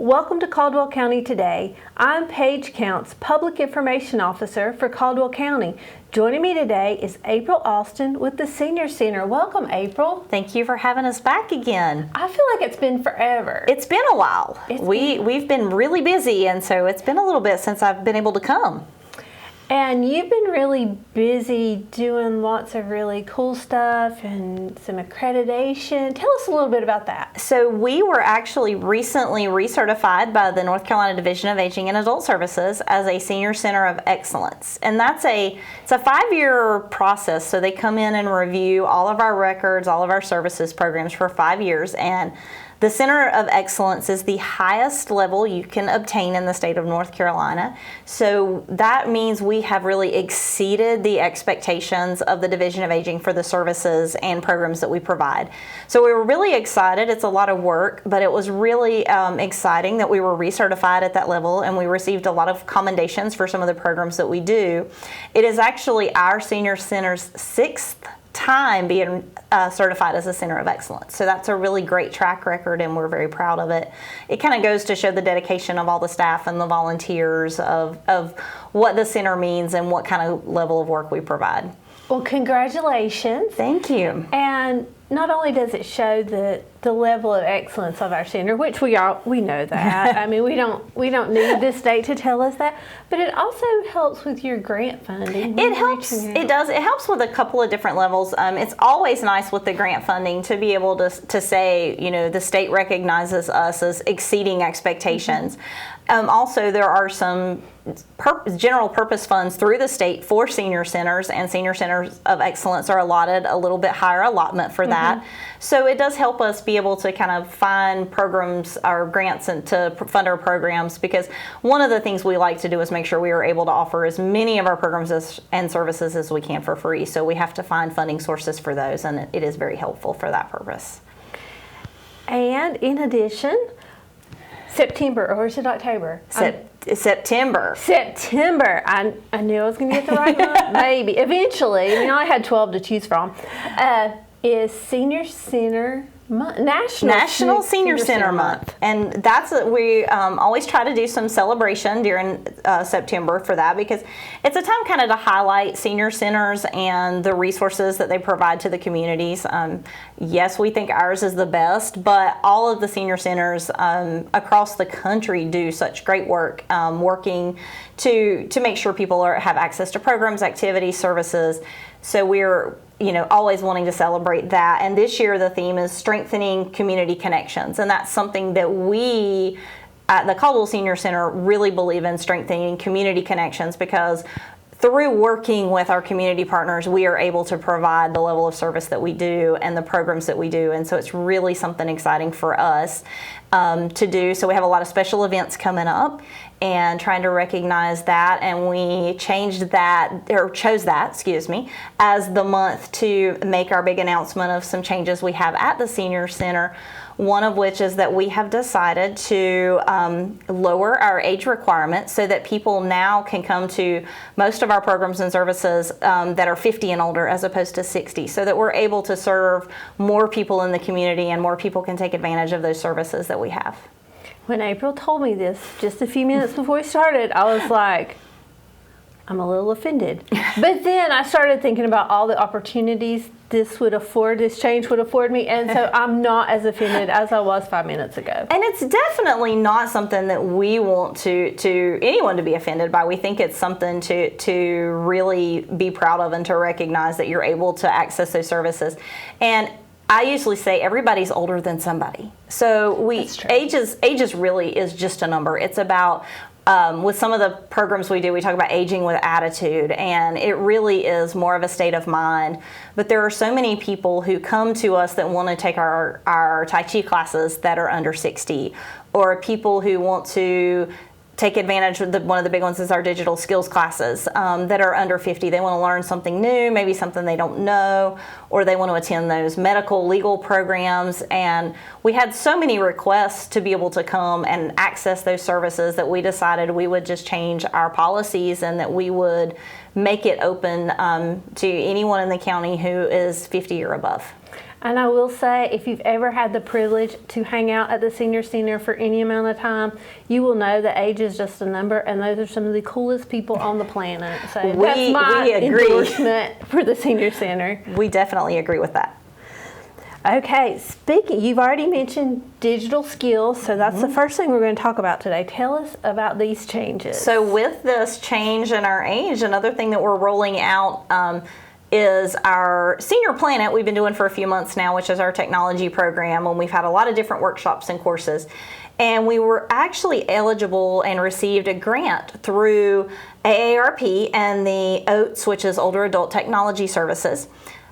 Welcome to Caldwell County Today. I'm Paige Counts, Public Information Officer for Caldwell County. Joining me today is April Austin with the Senior Center. Welcome, April. Thank you for having us back again. I feel like it's been forever. It's been a while. We've been really busy, and so it's been a little bit since I've been able to come. And you've been really busy doing lots of really cool stuff and some accreditation. Tell us a little bit about that. So we were actually recently recertified by the North Carolina Division of Aging and Adult Services as a Senior Center of Excellence. And it's a 5-year process. So they come in and review all of our records, all of our services programs for 5 years. And the Center of Excellence is the highest level you can obtain in the state of North Carolina. So that means we have really exceeded the expectations of the Division of Aging for the services and programs that we provide. So we were really excited. It's a lot of work, but it was really exciting that we were recertified at that level, and we received a lot of commendations for some of the programs that we do. It is actually our Senior Center's 6th time being certified as a Center of Excellence. So that's a really great track record, and we're very proud of it. It kind of goes to show the dedication of all the staff and the volunteers of what the center means and what kind of level of work we provide. Well, congratulations. Thank you. And not only does it show the level of excellence of our center, which we know that. I mean, we don't need this state to tell us that, but it also helps with your grant funding. It helps. It does. It helps with a couple of different levels. It's always nice with the grant funding to be able to say, the state recognizes us as exceeding expectations. Also, there are some general purpose funds through the state for senior centers, and Senior Centers of Excellence are allotted a little bit higher allotment for that. So it does help us be able to kind of find programs or grants and to fund our programs, because one of the things we like to do is make sure we are able to offer as many of our programs and services as we can for free. So we have to find funding sources for those, and it is very helpful for that purpose. And in addition, September, or is it October? September. September. I knew I was going to get the right month. Maybe. Eventually. I mean, I had 12 to choose from. Is Senior Center Month. National Senior Center Month. And that's we always try to do some celebration during September for that, because it's a time kind of to highlight senior centers and the resources that they provide to the communities. Yes, we think ours is the best, but all of the senior centers across the country do such great work working to make sure people have access to programs, activities, services. So we're always wanting to celebrate that. And this year the theme is strengthening community connections. And that's something that we at the Caldwell Senior Center really believe in, strengthening community connections, because through working with our community partners, we are able to provide the level of service that we do and the programs that we do. And so it's really something exciting for us to do. So we have a lot of special events coming up and trying to recognize that. And we chose that, as the month to make our big announcement of some changes we have at the Senior Center. One of which is that we have decided to lower our age requirement so that people now can come to most of our programs and services that are 50 and older as opposed to 60, so that we're able to serve more people in the community and more people can take advantage of those services that we have. When April told me this just a few minutes before we started, I was like, I'm a little offended. But then I started thinking about all the opportunities this change would afford me, and so I'm not as offended as I was 5 minutes ago. And it's definitely not something that we want to anyone to be offended by. We think it's something to really be proud of and to recognize that you're able to access those services. And I usually say everybody's older than somebody. So age is really is just a number. It's about with some of the programs we do, we talk about aging with attitude, and it really is more of a state of mind. But there are so many people who come to us that want to take our Tai Chi classes that are under 60, or people who want to take advantage of one of the big ones is our digital skills classes that are under 50. They want to learn something new, maybe something they don't know, or they want to attend those medical, legal programs. And we had so many requests to be able to come and access those services that we decided we would just change our policies and that we would make it open to anyone in the county who is 50 or above. And I will say, if you've ever had the privilege to hang out at the Senior Center for any amount of time, you will know that age is just a number, and those are some of the coolest people on the planet. So that's my endorsement for the Senior Center. We definitely agree with that. Okay, you've already mentioned digital skills, so that's the first thing we're going to talk about today. Tell us about these changes. So with this change in our age, another thing that we're rolling out is our Senior Planet we've been doing for a few months now, which is our technology program, and we've had a lot of different workshops and courses. And we were actually eligible and received a grant through AARP and the OATS, which is Older Adult Technology Services,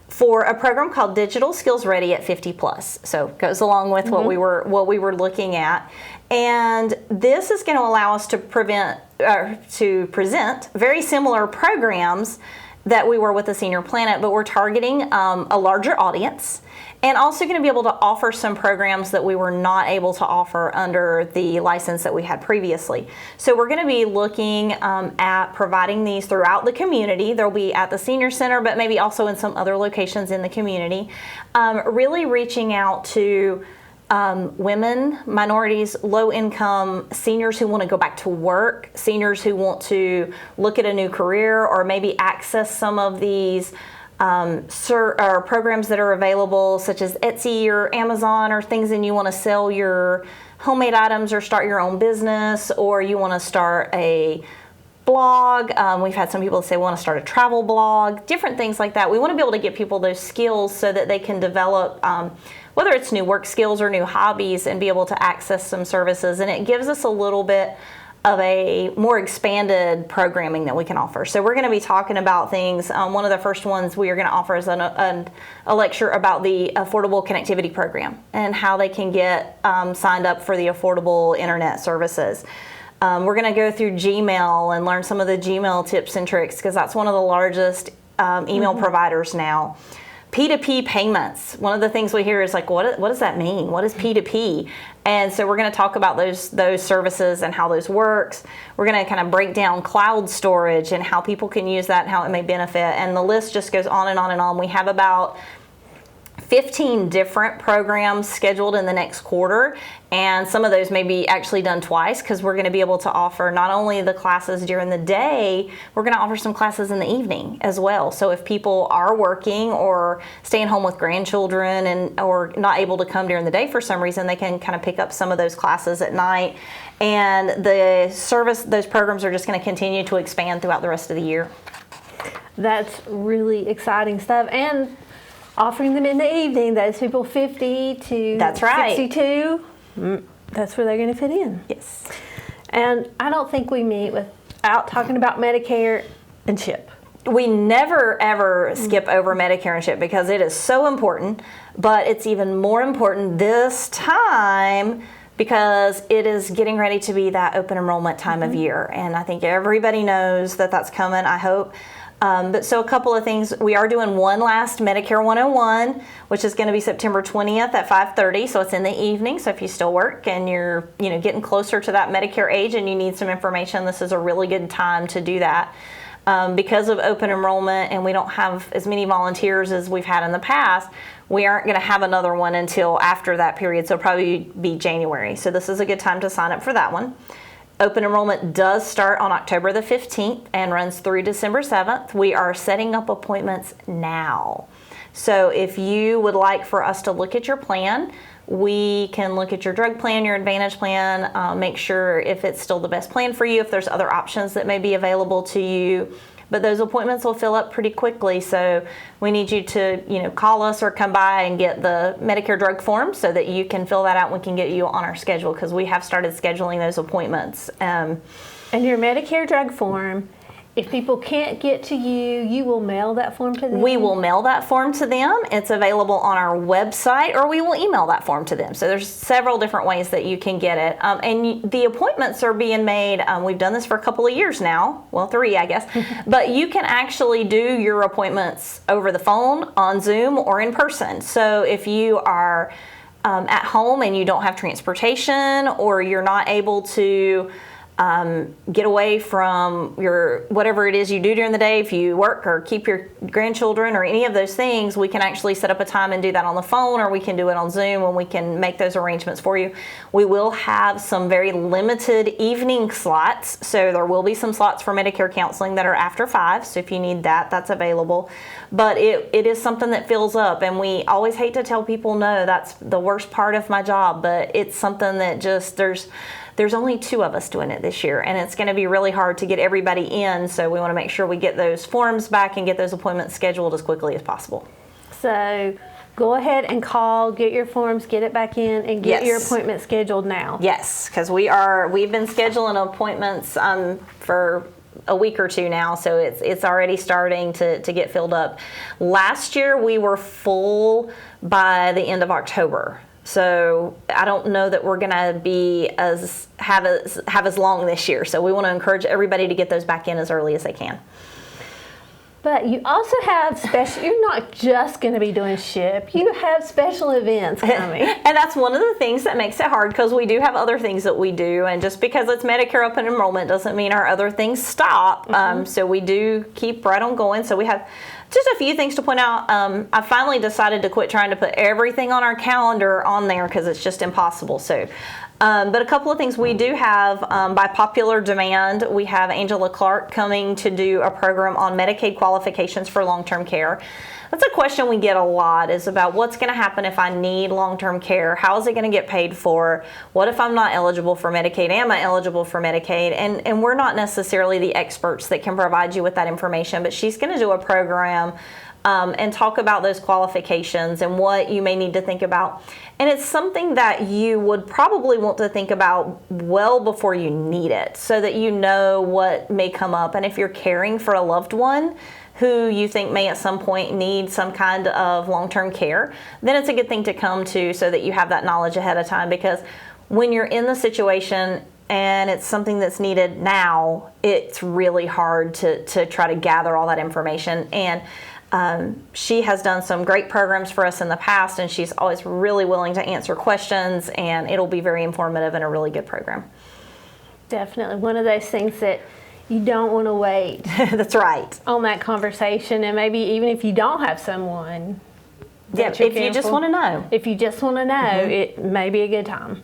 for a program called Digital Skills Ready at 50 Plus. So it goes along with what we were looking at. And this is going to allow us to present very similar programs that we were with the Senior Planet, but we're targeting a larger audience, and also going to be able to offer some programs that we were not able to offer under the license that we had previously. So we're going to be looking at providing these throughout the community. They'll be at the Senior Center, but maybe also in some other locations in the community, really reaching out to women, minorities, low income, seniors who want to go back to work, seniors who want to look at a new career, or maybe access some of these or programs that are available, such as Etsy or Amazon, or things, and you want to sell your homemade items or start your own business, or you want to start a blog. We've had some people say want to start a travel blog, different things like that. We want to be able to get people those skills so that they can develop whether it's new work skills or new hobbies, and be able to access some services. And it gives us a little bit of a more expanded programming that we can offer. So we're going to be talking about things. One of the first ones we are going to offer is a lecture about the Affordable Connectivity Program and how they can get signed up for the affordable internet services. We're going to go through Gmail and learn some of the Gmail tips and tricks, because that's one of the largest email providers now. P2P payments. One of the things we hear is like, what does that mean? What is P2P? And so we're going to talk about those services and how those works. We're going to kind of break down cloud storage and how people can use that and how it may benefit. And the list just goes on and on and on. We have about 15 different programs scheduled in the next quarter, and some of those may be actually done twice, because we're going to be able to offer not only the classes during the day, we're going to offer some classes in the evening as well. So if people are working or staying home with grandchildren or not able to come during the day for some reason, they can kind of pick up some of those classes at night. And those programs are just going to continue to expand throughout the rest of the year. That's really exciting stuff. And offering them in the evening, those people 50 to That's right. 62, that's where they're going to fit in. Yes. And I don't think we meet without talking about Medicare and CHIP. We never, ever skip over Medicare and CHIP, because it is so important, but it's even more important this time because it is getting ready to be that open enrollment time of year. And I think everybody knows that that's coming, I hope. But so a couple of things, we are doing one last Medicare 101, which is going to be September 20th at 5:30. So it's in the evening. So if you still work and you're getting closer to that Medicare age and you need some information, this is a really good time to do that. Because of open enrollment and we don't have as many volunteers as we've had in the past, we aren't going to have another one until after that period. So it'll probably be January. So this is a good time to sign up for that one. Open enrollment does start on October the 15th and runs through December 7th. We are setting up appointments now. So if you would like for us to look at your plan, we can look at your drug plan, your Advantage plan, make sure if it's still the best plan for you, if there's other options that may be available to you. But those appointments will fill up pretty quickly, so we need you to call us or come by and get the Medicare drug form so that you can fill that out and we can get you on our schedule, because we have started scheduling those appointments. And your Medicare drug form, if people can't get to you, you will mail that form to them? We will mail that form to them. It's available on our website, or we will email that form to them. So there's several different ways that you can get it. And the appointments are being made, we've done this for a couple of years now, well, 3, I guess, but you can actually do your appointments over the phone, on Zoom, or in person. So if you are at home and you don't have transportation, or you're not able to get away from your whatever it is you do during the day. If you work or keep your grandchildren or any of those things, we can actually set up a time and do that on the phone, or we can do it on Zoom, and we can make those arrangements for you. We will have some very limited evening slots, so there will be some slots for Medicare counseling that are after 5, so if you need that, that's available. But it is something that fills up, and we always hate to tell people no, that's the worst part of my job, but it's something that just, there's only 2 of us doing it this year, and it's going to be really hard to get everybody in, so we want to make sure we get those forms back and get those appointments scheduled as quickly as possible. So go ahead and call, get your forms, get it back in, and get your appointment scheduled now. Yes, because we've been scheduling appointments for a week or 2 now, so it's already starting to get filled up. Last year we were full by the end of October. So I don't know that we're going to be have as long this year. So we want to encourage everybody to get those back in as early as they can. But you also have special, you're not just going to be doing SHIP, you have special events coming. And that's one of the things that makes it hard, because we do have other things that we do. And just because it's Medicare open enrollment doesn't mean our other things stop. So we do keep right on going. So we have just a few things to point out. I finally decided to quit trying to put everything on our calendar on there, because it's just impossible. So, but a couple of things we do have, by popular demand, we have Angela Clark coming to do a program on Medicaid qualifications for long-term care. That's a question we get a lot, is about what's going to happen if I need long-term care? How is it going to get paid for? What if I'm not eligible for Medicaid? Am I eligible for Medicaid? And we're not necessarily the experts that can provide you with that information, but she's going to do a program and talk about those qualifications and what you may need to think about. And it's something that you would probably want to think about well before you need it, so that you know what may come up. And if you're caring for a loved one who you think may at some point need some kind of long-term care, then it's a good thing to come to, so that you have that knowledge ahead of time. Because when you're in the situation and it's something that's needed now, it's really hard to try to gather all that information. And she has done some great programs for us in the past, and she's always really willing to answer questions, and it'll be very informative and a really good program. Definitely. One of those things that you don't want to wait. That's right. On that conversation, and maybe even if you don't have someone. Yeah, if you just want to know. If you just want to know, it may be a good time.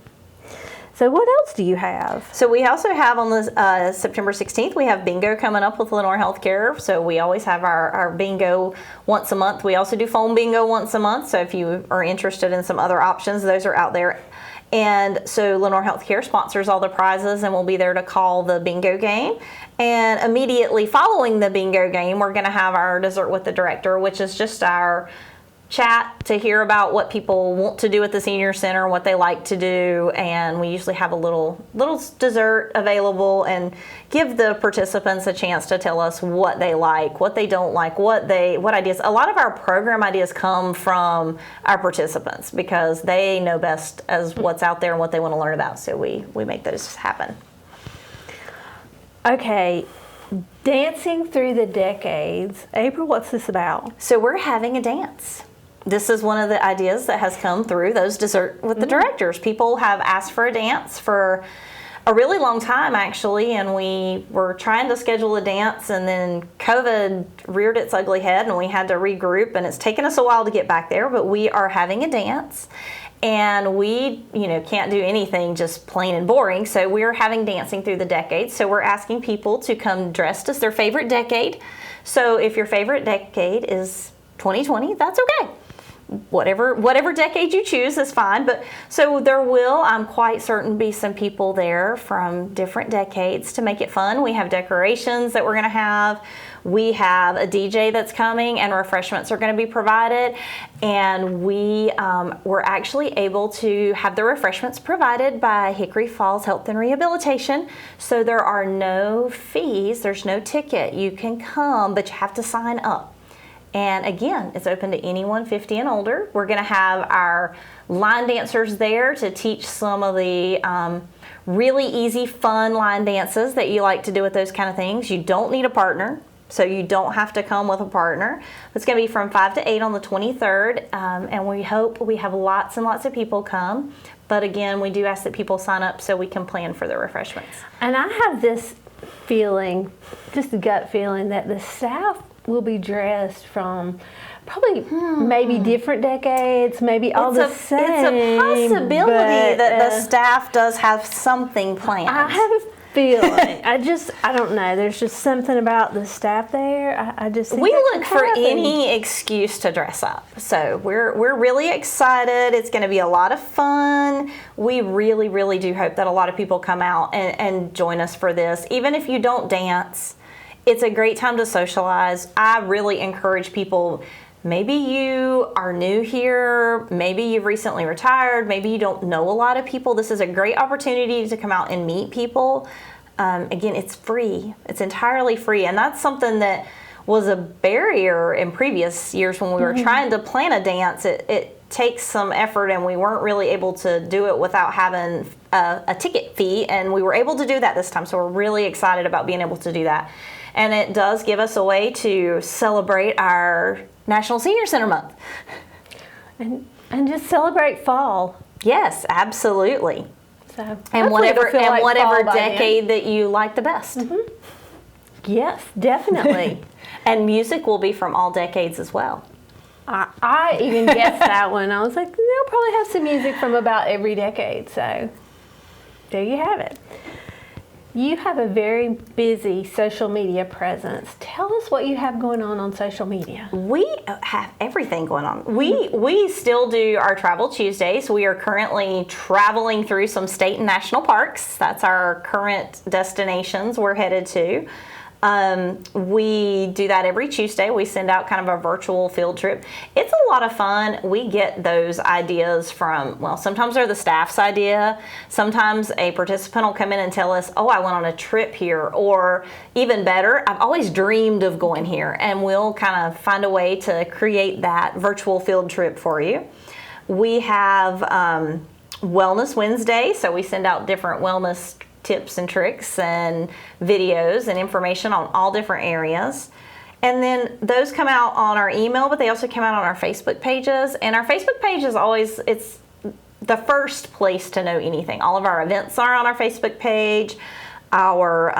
So what else do you have? So we also have on the September 16th, we have bingo coming up with Lenore Healthcare. So we always have our bingo once a month. We also do phone bingo once a month. So if you are interested in some other options, those are out there. And so Lenore Healthcare sponsors all the prizes, and we'll be there to call the bingo game. And immediately following the bingo game, we're going to have our dessert with the director, which is just our chat to hear about what people want to do at the senior center, what they like to do, and we usually have a little dessert available and give the participants a chance to tell us what they like, what they don't like, what ideas. A lot of our program ideas come from our participants, because they know best as what's out there and what they want to learn about, so we make those happen. Okay, dancing through the decades. April, what's this about? So we're having a dance. This is one of the ideas that has come through those dessert with the directors. People have asked for a dance for a really long time, actually, and we were trying to schedule a dance, and then COVID reared its ugly head, and we had to regroup, and it's taken us a while to get back there, but we are having a dance. And we, can't do anything just plain and boring, so we're having dancing through the decades. So we're asking people to come dressed as their favorite decade. So if your favorite decade is 2020, that's okay. Whatever decade you choose is fine. But so there will, I'm quite certain, be some people there from different decades to make it fun. We have decorations that we're going to have. We have a DJ that's coming, and refreshments are going to be provided. And we're actually able to have the refreshments provided by Hickory Falls Health and Rehabilitation. So there are no fees. There's no ticket. You can come, but you have to sign up. And again, it's open to anyone 50 and older. We're going to have our line dancers there to teach some of the really easy, fun line dances that you like to do with those kind of things. You don't need a partner. So you don't have to come with a partner. It's going to be from 5 to 8 on the 23rd, and we hope we have lots and lots of people come. But again, we do ask that people sign up so we can plan for the refreshments. And I have this feeling, just a gut feeling, that the staff will be dressed from probably maybe different decades, maybe all the same. It's a possibility that the staff does have something planned. I have a feeling. I don't know. There's just something about the staff there. I just think we that look could for happen. any excuse to dress up. So we're really excited. It's going to be a lot of fun. We really, really do hope that a lot of people come out and join us for this. Even if you don't dance, it's a great time to socialize. I really encourage people. Maybe you are new here, maybe you've recently retired, maybe you don't know a lot of people. This is a great opportunity to come out and meet people. Again, it's free. It's entirely free. And that's something that was a barrier in previous years when we were trying to plan a dance. It takes some effort, and we weren't really able to do it without having a ticket fee. And we were able to do that this time, so we're really excited about being able to do that. And it does give us a way to celebrate our National Senior Center Month. And just celebrate fall. Yes, absolutely. So And whatever decade that you like the best. Yes, definitely. And music will be from all decades as well. I even guessed that one. I was like, they'll probably have some music from about every decade. So there you have it. You have a very busy social media presence. Tell us what you have going on social media. We have everything going on. We still do our Travel Tuesdays. We are currently traveling through some state and national parks. That's our current destinations we're headed to. We do that every Tuesday. We send out kind of a virtual field trip. It's a lot of fun. We get those ideas from, well, sometimes they're the staff's idea. Sometimes a participant will come in and tell us, oh, I went on a trip here. Or even better, I've always dreamed of going here. And we'll kind of find a way to create that virtual field trip for you. We have Wellness Wednesday, so we send out different wellness tips and tricks and videos and information on all different areas. And then those come out on our email, but they also come out on our Facebook pages. And our Facebook page is always, it's the first place to know anything. All of our events are on our Facebook page. Our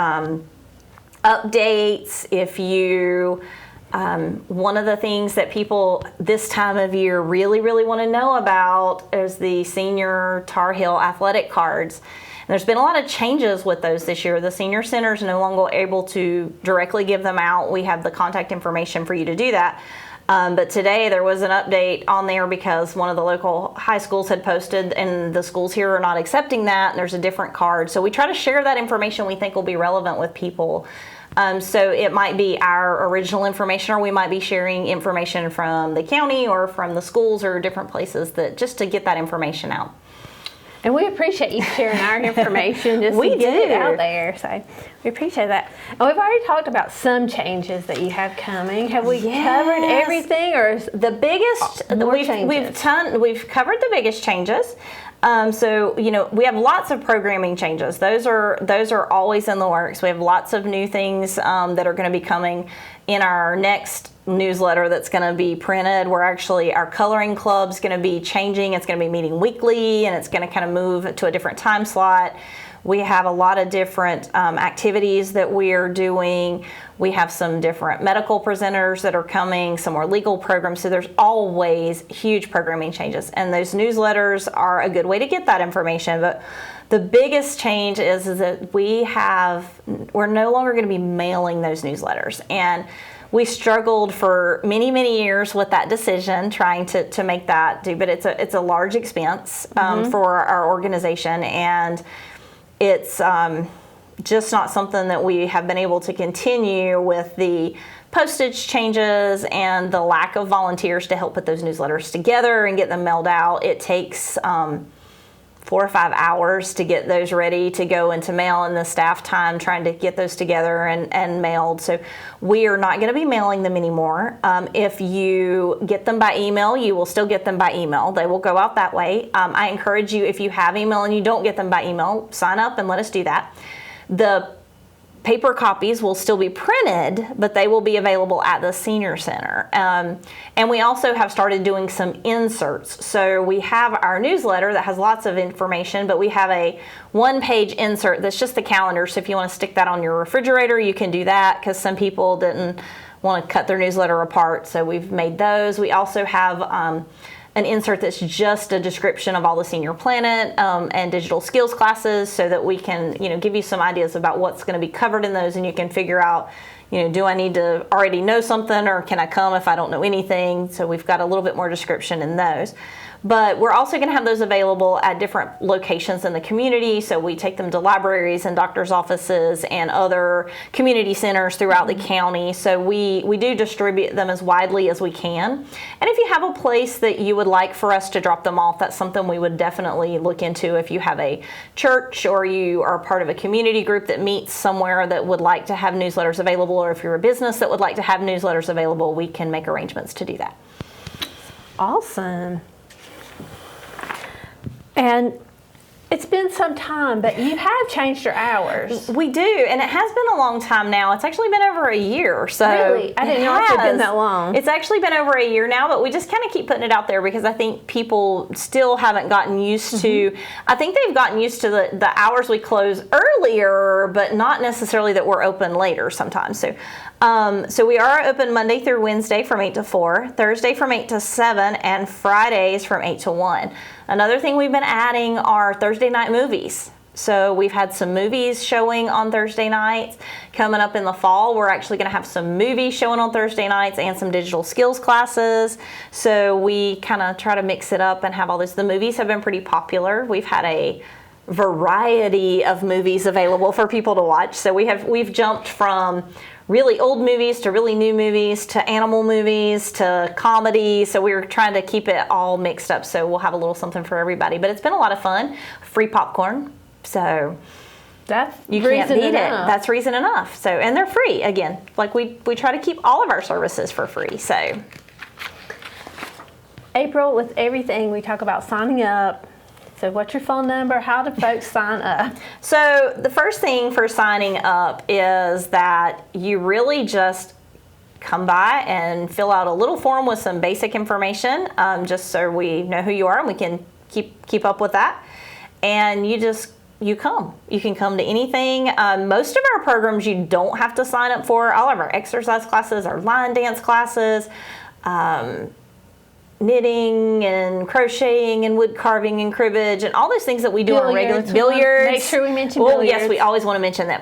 updates, if you, one of the things that people this time of year really, really want to know about is the Senior Tar Heel athletic cards. And there's been a lot of changes with those this year. The senior center is no longer able to directly give them out. We have the contact information for you to do that. But today there was an update on there because one of the local high schools had posted, and the schools here are not accepting that, and there's a different card. So we try to share that information we think will be relevant with people. So it might be our original information, or we might be sharing information from the county or from the schools or different places, that just to get that information out. And we appreciate you sharing our information just to get it out there. So we appreciate that. And we've already talked about some changes that you have coming. Have we covered everything, or is the biggest? We've covered the biggest changes. So we have lots of programming changes. Those are always in the works. We have lots of new things that are going to be coming in our next newsletter that's going to be printed. Our coloring club's going to be changing. It's going to be meeting weekly, and it's going to kind of move to a different time slot. We have a lot of different activities that we are doing. We have some different medical presenters that are coming, some more legal programs. So there's always huge programming changes, and those newsletters are a good way to get that information. But the biggest change is that we're no longer going to be mailing those newsletters. And we struggled for many, many years with that decision, trying to make that do, but it's a large expense for our organization, and it's just not something that we have been able to continue with the postage changes and the lack of volunteers to help put those newsletters together and get them mailed out. It takes 4 or 5 hours to get those ready to go into mail, and the staff time trying to get those together and mailed. So we are not going to be mailing them anymore. If you get them by email, you will still get them by email. They will go out that way. I encourage you, if you have email and you don't get them by email, sign up and let us do that. The paper copies will still be printed, but they will be available at the Senior Center. And we also have started doing some inserts. So we have our newsletter that has lots of information, but we have a one-page insert that's just the calendar. So if you want to stick that on your refrigerator, you can do that, because some people didn't want to cut their newsletter apart. So we've made those. We also have an insert that's just a description of all the Senior Planet and digital skills classes, so that we can, give you some ideas about what's going to be covered in those, and you can figure out, do I need to already know something, or can I come if I don't know anything? So we've got a little bit more description in those. But we're also going to have those available at different locations in the community. So we take them to libraries and doctors' offices and other community centers throughout the county. So we do distribute them as widely as we can. And if you have a place that you would like for us to drop them off, that's something we would definitely look into. If you have a church, or you are part of a community group that meets somewhere that would like to have newsletters available, or if you're a business that would like to have newsletters available, we can make arrangements to do that. Awesome. And it's been some time, but you have changed your hours. We do, and it has been a long time now. It's actually been over a year. So really? I didn't know it had been that long. It's actually been over a year now, but we just kind of keep putting it out there because I think people still haven't gotten used to, I think they've gotten used to the hours we close earlier, but not necessarily that we're open later sometimes. So we are open Monday through Wednesday from 8 to 4, Thursday from 8 to 7, and Fridays from 8 to 1. Another thing we've been adding are Thursday night movies. So we've had some movies showing on Thursday nights. Coming up in the fall, we're actually going to have some movies showing on Thursday nights and some digital skills classes. So we kind of try to mix it up and have all this. The movies have been pretty popular. We've had a variety of movies available for people to watch. So we've jumped from really old movies to really new movies to animal movies to comedy. So we were trying to keep it all mixed up. So we'll have a little something for everybody. But it's been a lot of fun. Free popcorn. So that's you can't beat it. That's reason enough. So, and they're free again. Like we try to keep all of our services for free. So April, with everything we talk about signing up. So what's your phone number? How do folks sign up? So the first thing for signing up is that you really just come by and fill out a little form with some basic information, just so we know who you are and we can keep up with that. And you come. You can come to anything. Most of our programs you don't have to sign up for. All of our exercise classes, our line dance classes, knitting and crocheting and wood carving and cribbage and all those things that we do on regular billiards. Make sure we mention billiards. Yes, we always want to mention them.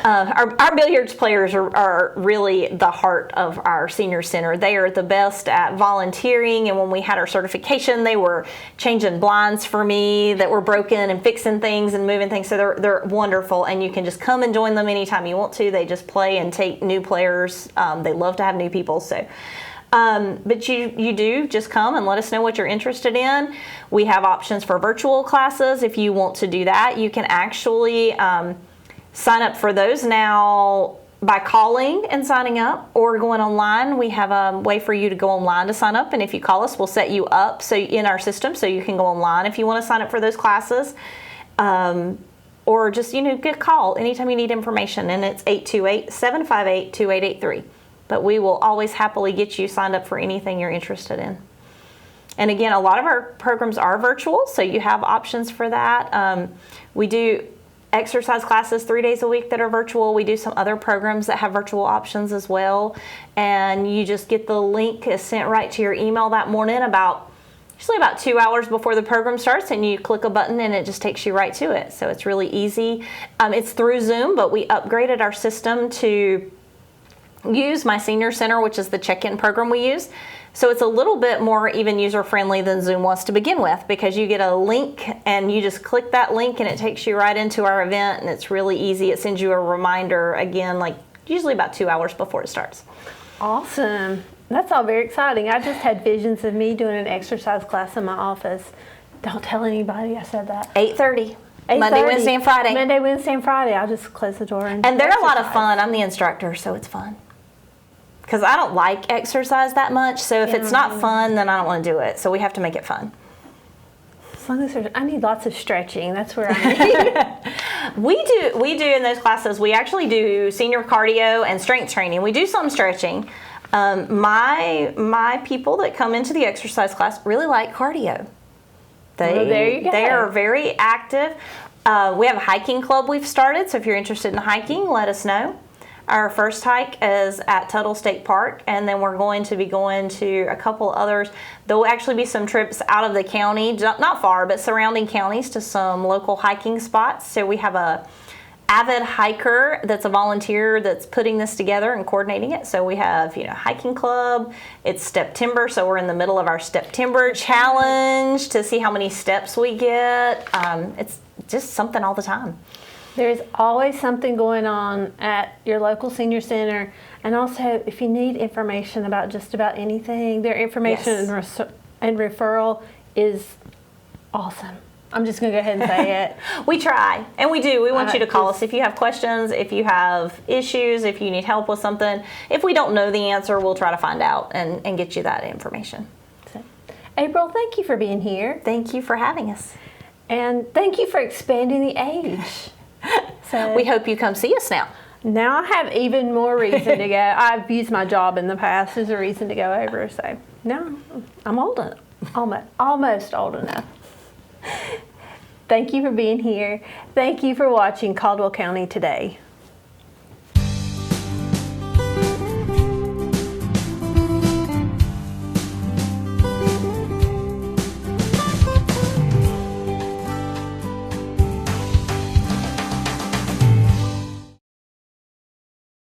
Our billiards players are really the heart of our senior center. They are the best at volunteering, and when we had our certification, they were changing blinds for me that were broken and fixing things and moving things. So they're wonderful, and you can just come and join them anytime you want to. They just play and take new players. They love to have new people. So. But you do just come and let us know what you're interested in. We have options for virtual classes. If you want to do that, you can actually sign up for those now by calling and signing up, or going online. We have a way for you to go online to sign up, and if you call us, we'll set you up in our system so you can go online if you want to sign up for those classes. Or just get a call anytime you need information, and it's 828-758-2883. But we will always happily get you signed up for anything you're interested in. And again, a lot of our programs are virtual, so you have options for that. We do exercise classes 3 days a week that are virtual. We do some other programs that have virtual options as well. And you just get the link sent right to your email that morning usually about 2 hours before the program starts, and you click a button and it just takes you right to it. So it's really easy. It's through Zoom, but we upgraded our system to use My Senior Center, which is the check-in program we use. So it's a little bit more even user-friendly than Zoom was to begin with, because you get a link and you just click that link and it takes you right into our event, and it's really easy. It sends you a reminder again, like usually about 2 hours before it starts. Awesome. That's all very exciting. I just had visions of me doing an exercise class in my office. Don't tell anybody I said that. 8:30. Monday, Wednesday, and Friday. Monday, Wednesday, and Friday. I'll just close the door. And they're a lot of fun. I'm the instructor, so it's fun. Because I don't like exercise that much, so if it's not fun, then I don't want to do it. So we have to make it fun. As long as I need lots of stretching. That's where I need. We do in those classes. We actually do senior cardio and strength training. We do some stretching. My people that come into the exercise class really like cardio. There you go. They are very active. We have a hiking club we've started, so if you're interested in hiking, let us know. Our first hike is at Tuttle State Park, and then we're going to be going to a couple others. There will actually be some trips out of the county, not far, but surrounding counties, to some local hiking spots. So we have a avid hiker that's a volunteer that's putting this together and coordinating it. So we have, hiking club. It's September, so we're in the middle of our September challenge to see how many steps we get. It's just something all the time. There's always something going on at your local senior center. And also, if you need information about just about anything, their information and referral is awesome. I'm just going to go ahead and say it. We try, and we do. We want you to call us if you have questions, if you have issues, if you need help with something. If we don't know the answer, we'll try to find out and get you that information. So, April, thank you for being here. Thank you for having us. And thank you for expanding the age. So we hope you come see us now. Now I have even more reason to go. I've used my job in the past as a reason to go over. So no, I'm old enough, almost old enough. Thank you for being here. Thank you for watching Caldwell County Today.